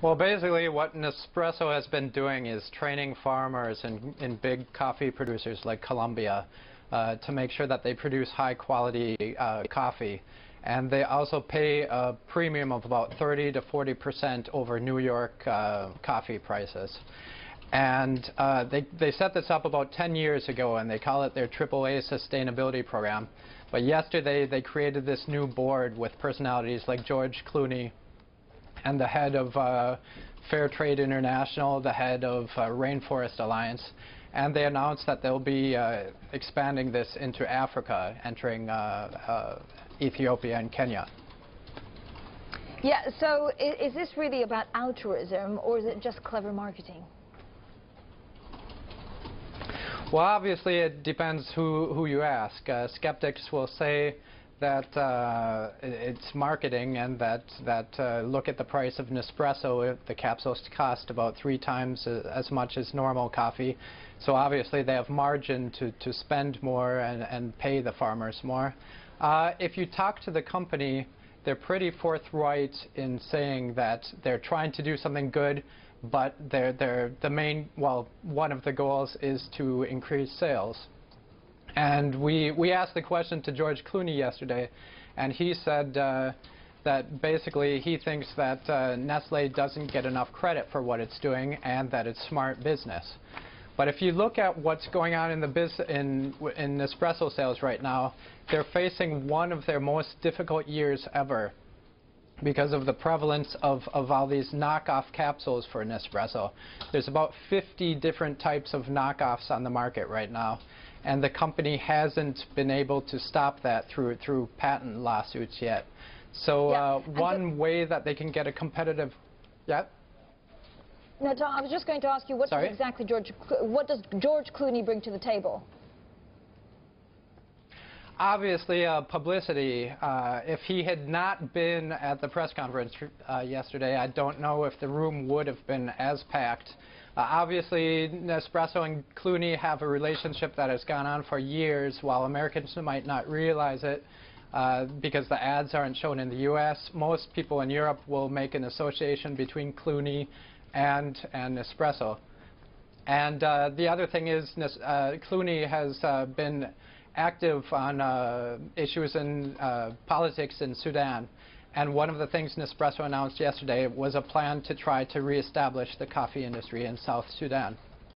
Well, basically what Nespresso has been doing is training farmers in big coffee producers like Colombia to make sure that they produce high quality coffee. And they also pay a premium of about 30 to 40% over New York coffee prices. And they set this up about 10 years ago, and they call it their AAA sustainability program. But yesterday they created this new board with personalities like George Clooney, and the head of Fair Trade International, the head of Rainforest Alliance, and they announced that they'll be expanding this into Africa, entering Ethiopia and Kenya. Yeah, so is this really about altruism, or is it just clever marketing? Well, obviously it depends who you ask. Skeptics will say that it's marketing, and that look at the price of Nespresso. The capsules cost about 3 times as much as normal coffee. So obviously they have margin to spend more and pay the farmers more. If you talk to the company, they're pretty forthright in saying that they're trying to do something good, but one of the goals is to increase sales. And we asked the question to George Clooney yesterday, and he said that basically he thinks that Nestle doesn't get enough credit for what it's doing, and that it's smart business. But if you look at what's going on in Nespresso sales right now, they're facing one of their most difficult years ever because of the prevalence of all these knockoff capsules for Nespresso. There's about 50 different types of knockoffs on the market right now, and the company hasn't been able to stop that through patent lawsuits yet. So one way that they can get a competitive... Yeah? No, Tom, I was just going to ask you, what does George Clooney bring to the table? Obviously, publicity. If he had not been at the press conference yesterday, I don't know if the room would have been as packed. Obviously, Nespresso and Clooney have a relationship that has gone on for years. While Americans might not realize it because the ads aren't shown in the U.S., most people in Europe will make an association between Clooney and Nespresso. And the other thing is Clooney has been active on issues in politics in Sudan. And one of the things Nespresso announced yesterday was a plan to try to reestablish the coffee industry in South Sudan.